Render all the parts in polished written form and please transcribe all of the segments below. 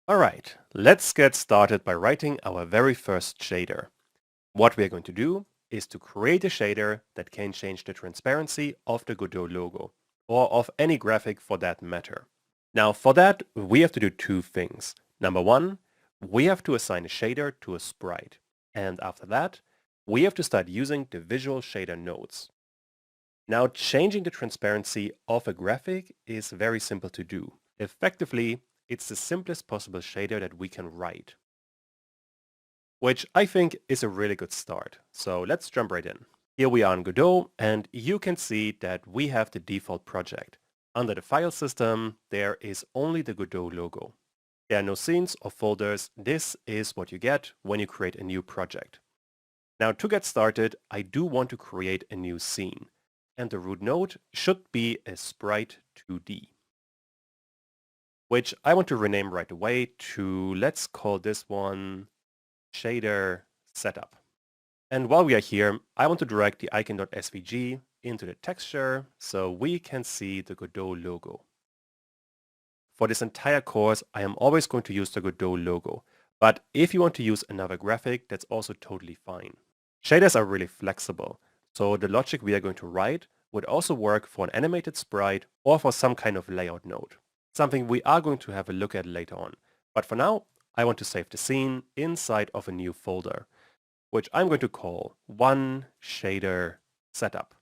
Alright, let's get started by writing our very first shader. What we are going to do is to create a shader that can change the transparency of the Godot logo, or of any graphic for that matter. Now for that, we have to do two things. Number one, we have to assign a shader to a sprite. And after that, we have to start using the visual shader nodes. Now changing the transparency of a graphic is very simple to do. Effectively, it's the simplest possible shader that we can write, which I think is a really good start. So let's jump right in. Here we are in Godot, and you can see that we have the default project. Under the file system, there is only the Godot logo. There are no scenes or folders. This is what you get when you create a new project. Now to get started, I do want to create a new scene, and the root node should be a sprite 2D, which I want to rename right away to, let's call this one shader setup. And while we are here, I want to drag the icon.svg into the texture so we can see the Godot logo. For this entire course, I am always going to use the Godot logo, but if you want to use another graphic, that's also totally fine. Shaders are really flexible, so the logic we are going to write would also work for an animated sprite or for some kind of layout node, something we are going to have a look at later on. But for now, I want to save the scene inside of a new folder, which I'm going to call one shader setup.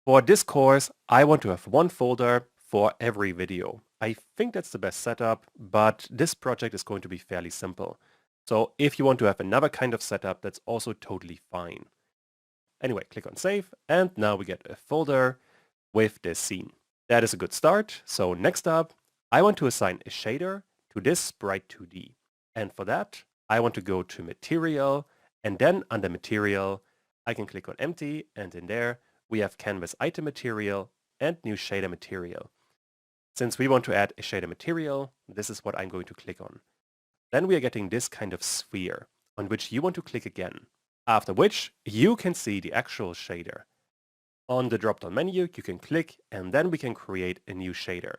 For this course, I want to have one folder for every video. I think that's the best setup, but this project is going to be fairly simple. So if you want to have another kind of setup, that's also totally fine. Anyway, click on save, and now we get a folder with this scene. That is a good start. So next up, I want to assign a shader to this sprite 2D. And for that, I want to go to material, and then under material, I can click on empty, and in there, we have canvas item material and new shader material. Since we want to add a shader material, this is what I'm going to click on. Then we are getting this kind of sphere on which you want to click again, after which you can see the actual shader. On the drop-down menu, you can click and then we can create a new shader.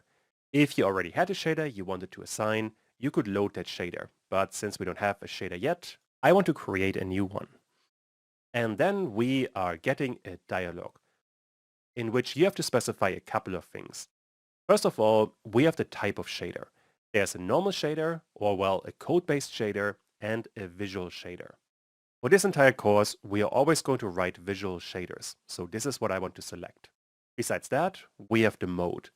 If you already had a shader you wanted to assign, you could load that shader. But since we don't have a shader yet, I want to create a new one. And then we are getting a dialog in which you have to specify a couple of things. First of all, we have the type of shader. There's a normal shader, or well, a code-based shader, and a visual shader. For this entire course, we are always going to write visual shaders, so this is what I want to select. Besides that, we have the mode,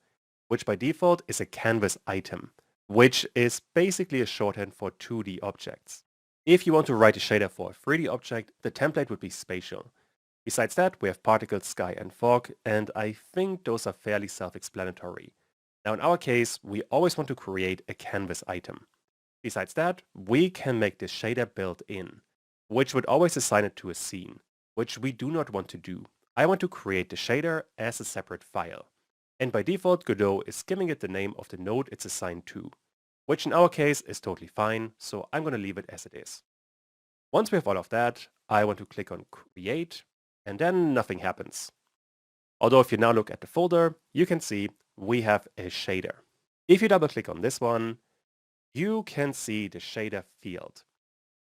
which by default is a canvas item, which is basically a shorthand for 2D objects. If you want to write a shader for a 3D object, the template would be spatial. Besides that, we have particles, sky, and fog, and I think those are fairly self-explanatory. Now in our case, we always want to create a canvas item. Besides that, we can make this shader built in, which would always assign it to a scene, which we do not want to do. I want to create the shader as a separate file. And by default, Godot is giving it the name of the node it's assigned to, which in our case is totally fine, so I'm going to leave it as it is. Once we have all of that, I want to click on Create, and then nothing happens. Although if you now look at the folder, you can see we have a shader. If you double click on this one, you can see the shader field.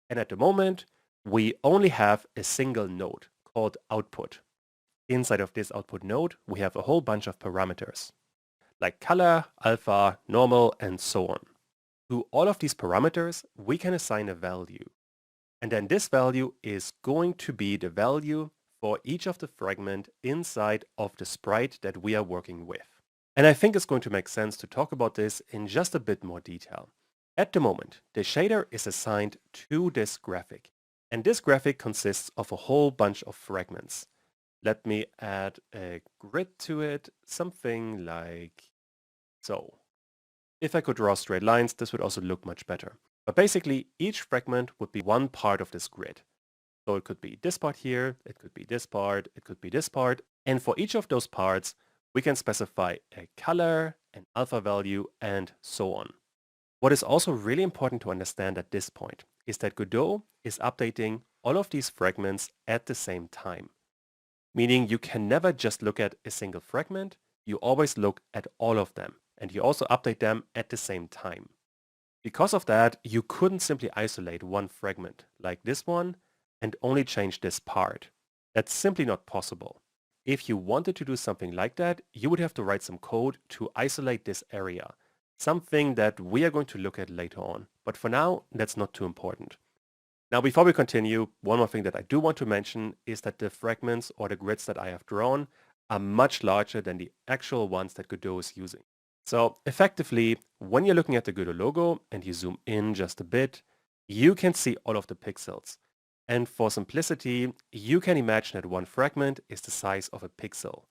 And at the moment, we only have a single node called output. Inside of this output node, we have a whole bunch of parameters, like color, alpha, normal, and so on. To all of these parameters, we can assign a value. And then this value is going to be the value for each of the fragment inside of the sprite that we are working with. And I think it's going to make sense to talk about this in just a bit more detail. At the moment, the shader is assigned to this graphic, and this graphic consists of a whole bunch of fragments. Let me add a grid to it, something like so. If I could draw straight lines, this would also look much better. But basically, each fragment would be one part of this grid. So it could be this part here, it could be this part, it could be this part, and for each of those parts, we can specify a color, an alpha value, and so on. What is also really important to understand at this point is that Godot is updating all of these fragments at the same time. Meaning you can never just look at a single fragment, you always look at all of them, and you also update them at the same time. Because of that, you couldn't simply isolate one fragment like this one and only change this part. That's simply not possible. If you wanted to do something like that, you would have to write some code to isolate this area, something that we are going to look at later on. But for now, that's not too important. Now, before we continue, one more thing that I do want to mention is that the fragments or the grids that I have drawn are much larger than the actual ones that Godot is using. So effectively, when you're looking at the Godot logo and you zoom in just a bit, you can see all of the pixels. And for simplicity, you can imagine that one fragment is the size of a pixel.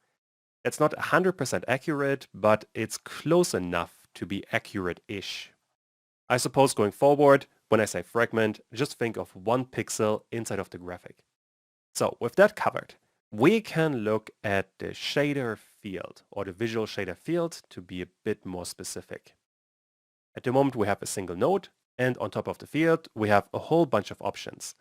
That's not 100% accurate, but it's close enough to be accurate-ish. I suppose going forward, when I say fragment, just think of one pixel inside of the graphic. So with that covered, we can look at the shader field or the visual shader field to be a bit more specific. At the moment we have a single node, and on top of the field we have a whole bunch of options.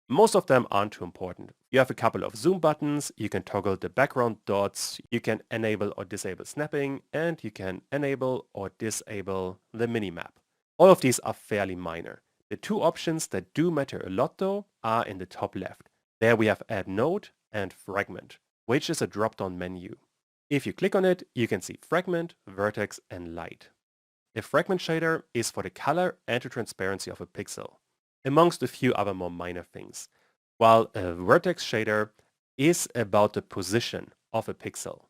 Most of them aren't too important. You have a couple of zoom buttons, you can toggle the background dots, you can enable or disable snapping, and you can enable or disable the minimap. All of these are fairly minor. The two options that do matter a lot though are in the top left. There we have Add Node and Fragment, which is a drop-down menu. If you click on it, you can see Fragment, Vertex, and Light. The Fragment shader is for the color and the transparency of a pixel, amongst a few other more minor things, while a Vertex shader is about the position of a pixel,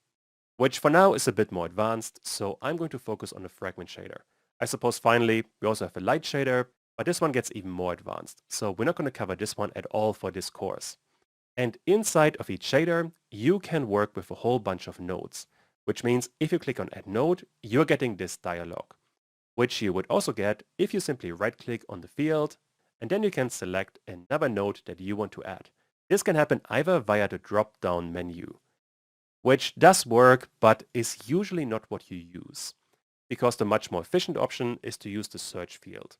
which for now is a bit more advanced, so I'm going to focus on the Fragment shader. I suppose finally we also have a Light shader, but this one gets even more advanced, so we're not going to cover this one at all for this course. And inside of each shader, you can work with a whole bunch of nodes, which means if you click on Add Node, you're getting this dialog, which you would also get if you simply right-click on the field, and then you can select another node that you want to add. This can happen either via the drop-down menu, which does work, but is usually not what you use, because the much more efficient option is to use the search field.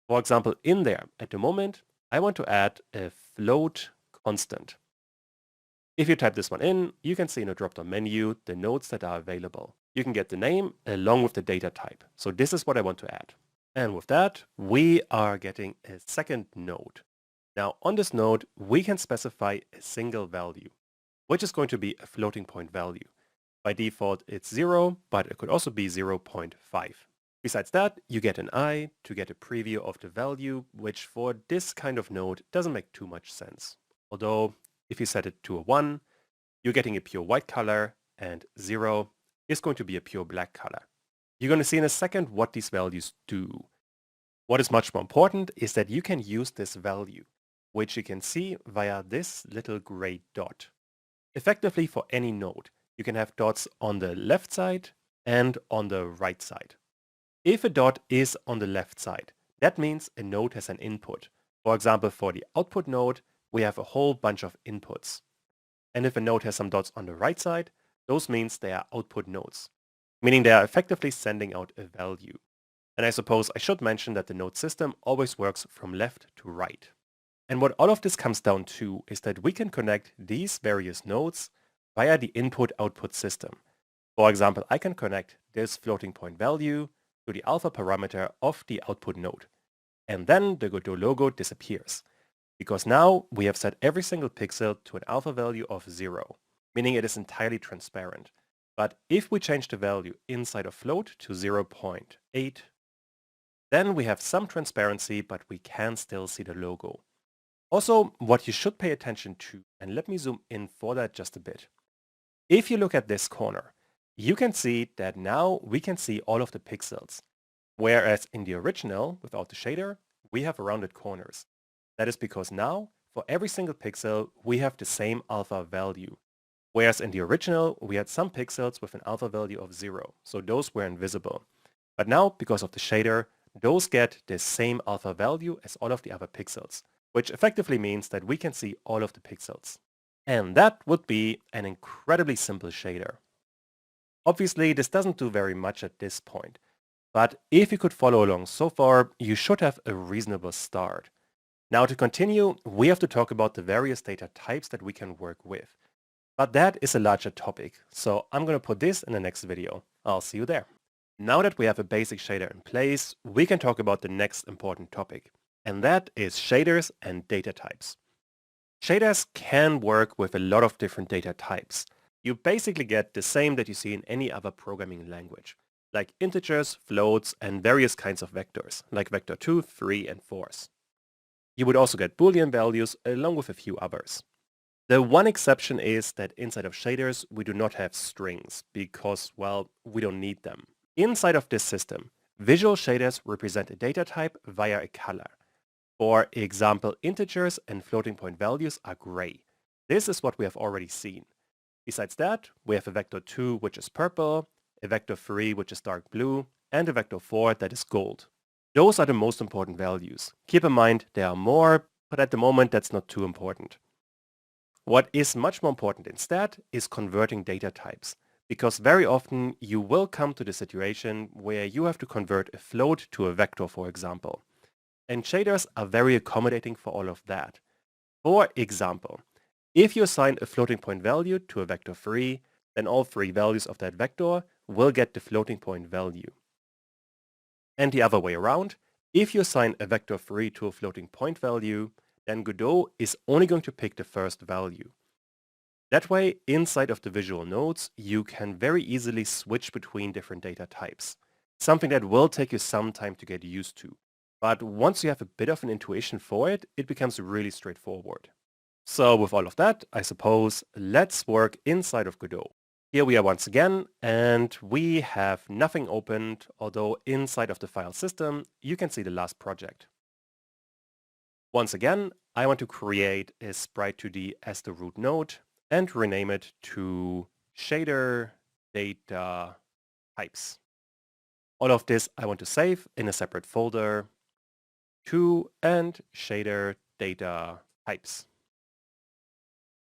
For example, in there, at the moment, I want to add a float constant. If you type this one in, you can see in a drop-down menu the nodes that are available. You can get the name along with the data type. So this is what I want to add. And with that, we are getting a second node. Now on this node, we can specify a single value, which is going to be a floating point value. By default, it's 0, but it could also be 0.5. Besides that, you get an eye to get a preview of the value, which for this kind of node doesn't make too much sense. Although, if you set it to a 1, you're getting a pure white color, and 0 is going to be a pure black color. You're going to see in a second what these values do. What is much more important is that you can use this value, which you can see via this little gray dot. Effectively for any node, you can have dots on the left side and on the right side. If a dot is on the left side, that means a node has an input. For example, for the output node, we have a whole bunch of inputs. And if a node has some dots on the right side, those means they are output nodes, meaning they are effectively sending out a value. And I suppose I should mention that the node system always works from left to right. And what all of this comes down to is that we can connect these various nodes via the input-output system. For example, I can connect this floating point value to the alpha parameter of the output node. And then the Godot logo disappears, because now we have set every single pixel to an alpha value of 0, meaning it is entirely transparent. But if we change the value inside of float to 0.8, then we have some transparency, but we can still see the logo. Also, what you should pay attention to, and let me zoom in for that just a bit. If you look at this corner, you can see that now we can see all of the pixels, whereas in the original, without the shader, we have rounded corners. That is because now, for every single pixel, we have the same alpha value, whereas in the original, we had some pixels with an alpha value of 0, so those were invisible. But now, because of the shader, those get the same alpha value as all of the other pixels, which effectively means that we can see all of the pixels. And that would be an incredibly simple shader. Obviously, this doesn't do very much at this point, but if you could follow along so far, you should have a reasonable start. Now to continue, we have to talk about the various data types that we can work with. But that is a larger topic, so I'm going to put this in the next video. I'll see you there. Now that we have a basic shader in place, we can talk about the next important topic, and that is shaders and data types. Shaders can work with a lot of different data types. You basically get the same that you see in any other programming language, like integers, floats, and various kinds of vectors, like vector 2, 3, and 4s. You would also get Boolean values along with a few others. The one exception is that inside of shaders, we do not have strings because, well, we don't need them. Inside of this system, visual shaders represent a data type via a color. For example, integers and floating point values are gray. This is what we have already seen. Besides that, we have a vector 2 which is purple, a vector 3 which is dark blue, and a vector 4 that is gold. Those are the most important values. Keep in mind there are more, but at the moment that's not too important. What is much more important instead is converting data types, because very often you will come to the situation where you have to convert a float to a vector, for example. And shaders are very accommodating for all of that. For example, if you assign a floating point value to a vector 3, then all 3 values of that vector will get the floating point value. And the other way around, if you assign a vector 3 to a floating point value, then Godot is only going to pick the first value. That way, inside of the visual nodes, you can very easily switch between different data types, something that will take you some time to get used to. But once you have a bit of an intuition for it, it becomes really straightforward. So with all of that, I suppose, let's work inside of Godot. Here we are once again, and we have nothing opened, although inside of the file system, you can see the last project. Once again, I want to create a sprite2D as the root node and rename it to shader data types. All of this I want to save in a separate folder to and shader data types.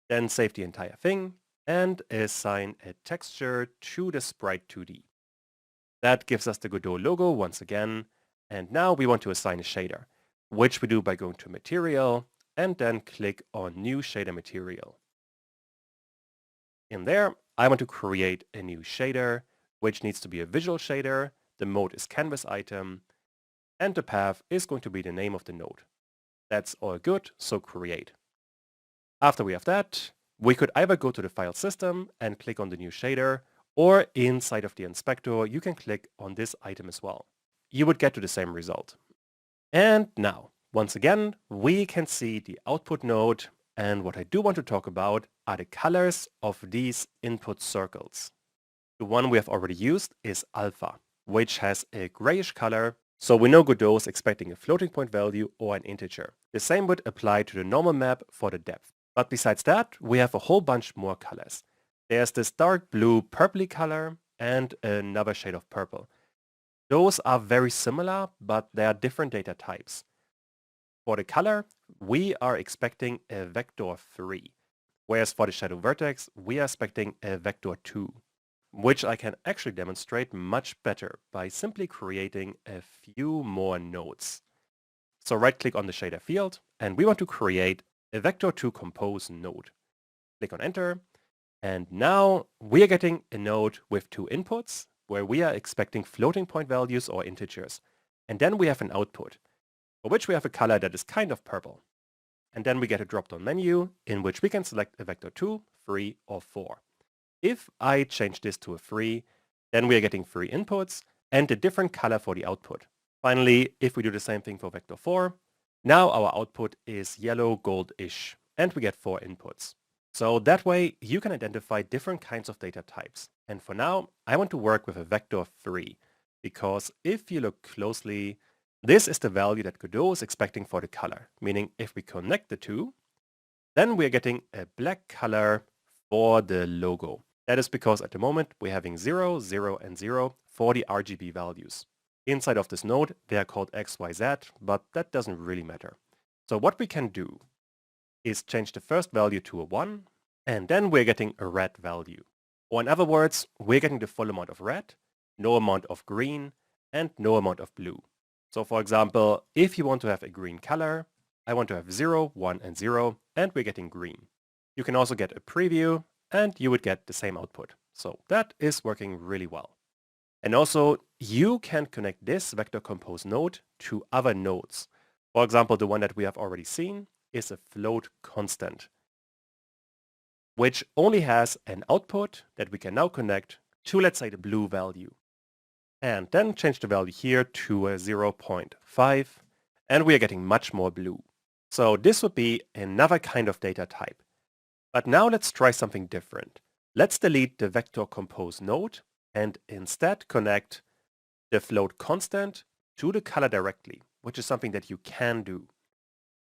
Then save the entire thing and assign a texture to the sprite2D. That gives us the Godot logo once again, and now we want to assign a shader, which we do by going to Material and then click on New Shader Material. In there, I want to create a new shader, which needs to be a visual shader. The mode is canvas item, and the path is going to be the name of the node. That's all good, so create. After we have that, we could either go to the file system and click on the new shader, or inside of the inspector, you can click on this item as well. You would get to the same result. And now, once again, we can see the output node, and what I do want to talk about are the colors of these input circles. The one we have already used is alpha, which has a grayish color, so we know Godot is expecting a floating point value or an integer. The same would apply to the normal map for the depth. But besides that, we have a whole bunch more colors. There's this dark blue purpley color and another shade of purple. Those are very similar, but they are different data types. For the color, we are expecting a vector 3, whereas for the shadow vertex, we are expecting a vector 2, which I can actually demonstrate much better by simply creating a few more nodes. So right-click on the shader field, and we want to create a vector 2 compose node. Click on enter, and now we are getting a node with 2 inputs, where we are expecting floating point values or integers. And then we have an output, for which we have a color that is kind of purple. And then we get a drop-down menu in which we can select a vector 2, 3, or 4. If I change this to a 3, then we are getting 3 inputs and a different color for the output. Finally, if we do the same thing for vector 4, now our output is yellow gold-ish, and we get 4 inputs. So that way you can identify different kinds of data types. And for now, I want to work with a vector 3, because if you look closely, this is the value that Godot is expecting for the color, meaning if we connect the two, then we're getting a black color for the logo. That is because at the moment we're having 0, 0, and 0 for the RGB values. Inside of this node, they are called X, Y, Z, but that doesn't really matter. So what we can do is change the first value to a 1, and then we're getting a red value. Or in other words, we're getting the full amount of red, no amount of green, and no amount of blue. So for example, if you want to have a green color, I want to have 0, 1, and 0, and we're getting green. You can also get a preview, and you would get the same output. So that is working really well. And also, you can connect this vector compose node to other nodes. For example, the one that we have already seen is a float constant, which only has an output that we can now connect to, let's say, the blue value. And then change the value here to a 0.5, and we are getting much more blue. So this would be another kind of data type. But now let's try something different. Let's delete the vector compose node and instead connect the float constant to the color directly, which is something that you can do.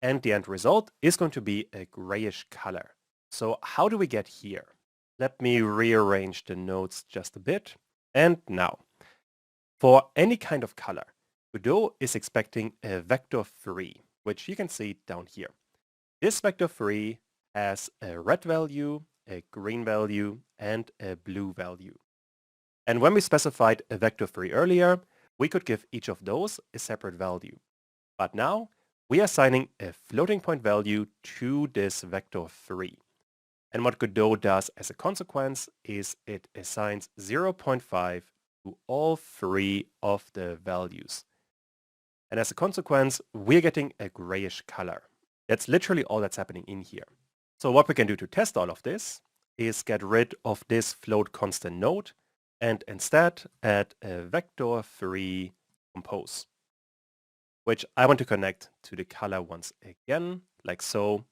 And the end result is going to be a grayish color. So how do we get here? Let me rearrange the nodes just a bit. And now, for any kind of color, Godot is expecting a vector 3, which you can see down here. This vector 3 has a red value, a green value, and a blue value. And when we specified a vector 3 earlier, we could give each of those a separate value. But now, we are assigning a floating point value to this vector 3. And what Godot does as a consequence is it assigns 0.5 to all 3 of the values. And as a consequence, we're getting a grayish color. That's literally all that's happening in here. So what we can do to test all of this is get rid of this float constant node and instead add a vector 3 compose, which I want to connect to the color once again, like so,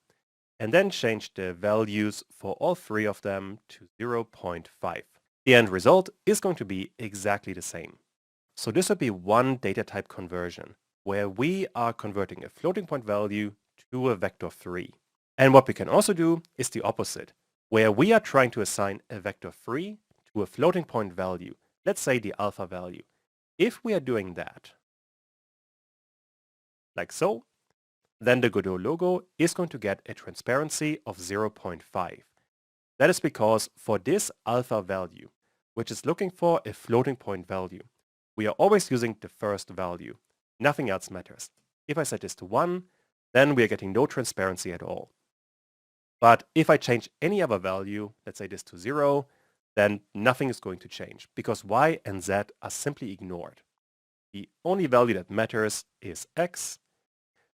and then change the values for all 3 of them to 0.5. The end result is going to be exactly the same. So this would be one data type conversion, where we are converting a floating point value to a vector 3. And what we can also do is the opposite, where we are trying to assign a vector 3 to a floating point value, let's say the alpha value. If we are doing that, like so, then the Godot logo is going to get a transparency of 0.5. That is because for this alpha value, which is looking for a floating point value, we are always using the first value. Nothing else matters. If I set this to 1, then we are getting no transparency at all. But if I change any other value, let's say this to 0, then nothing is going to change because y and z are simply ignored. The only value that matters is x,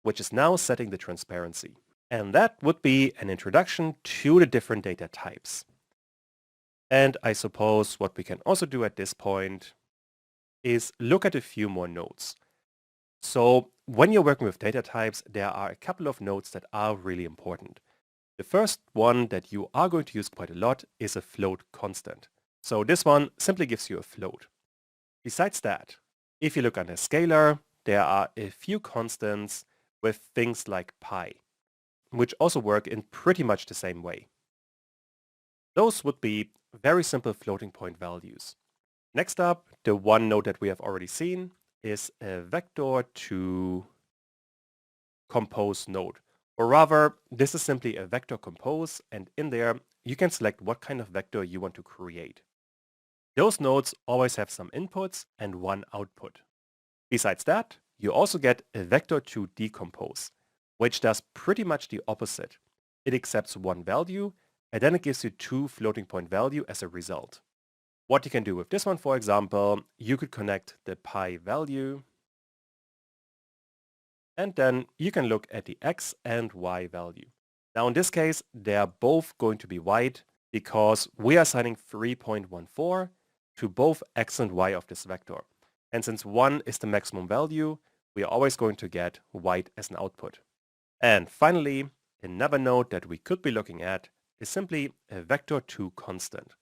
which is now setting the transparency. And that would be an introduction to the different data types. And I suppose what we can also do at this point is look at a few more nodes. So when you're working with data types, there are a couple of nodes that are really important. The first one that you are going to use quite a lot is a float constant. So this one simply gives you a float. Besides that, if you look under scalar, there are a few constants with things like pi, which also work in pretty much the same way. Those would be very simple floating point values. Next up, the one node that we have already seen is a vector to compose node. Or rather, this is simply a vector compose, and in there, you can select what kind of vector you want to create. Those nodes always have some inputs and one output. Besides that, you also get a vector to decompose, which does pretty much the opposite. It accepts one value, and then it gives you 2 floating point value as a result. What you can do with this one, for example, you could connect the pi value, and then you can look at the x and y value. Now in this case, they are both going to be white because we are assigning 3.14 to both x and y of this vector. And since 1 is the maximum value, we are always going to get white as an output. And finally, another node that we could be looking at is simply a vector to constant,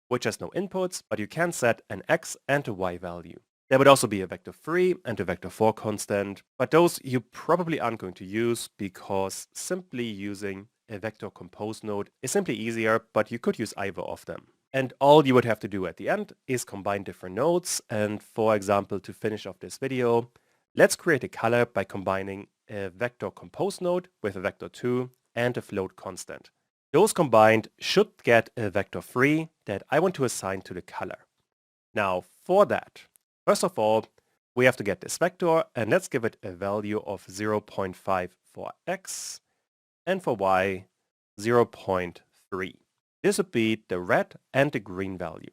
which has no inputs, but you can set an x and a y value. There would also be a vector 3 and a vector 4 constant, but those you probably aren't going to use because simply using a vector compose node is simply easier, but you could use either of them. And all you would have to do at the end is combine different nodes. And for example, to finish off this video, let's create a color by combining a vector compose node with a vector 2 and a float constant. Those combined should get a vector 3 that I want to assign to the color. Now for that, first of all, we have to get this vector, and let's give it a value of 0.5 for x and for y 0.3. This would be the red and the green value.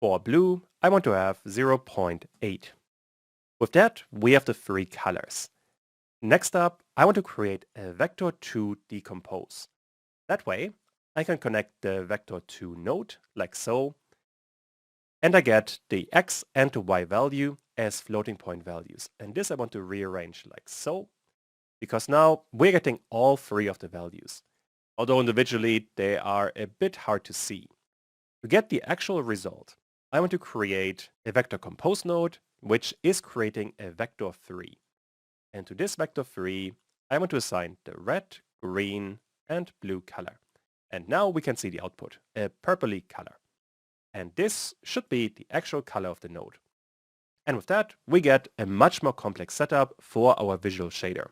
For blue, I want to have 0.8. With that, we have the 3 colors. Next up, I want to create a vector to decompose. That way, I can connect the vector to node, like so, and I get the x and the y value as floating point values. And this I want to rearrange like so, because now we're getting all 3 of the values. Although individually they are a bit hard to see. To get the actual result, I want to create a vector compose node, which is creating a vector 3. And to this vector 3, I want to assign the red, green, and blue color. And now we can see the output, a purpley color. And this should be the actual color of the node. And with that, we get a much more complex setup for our visual shader.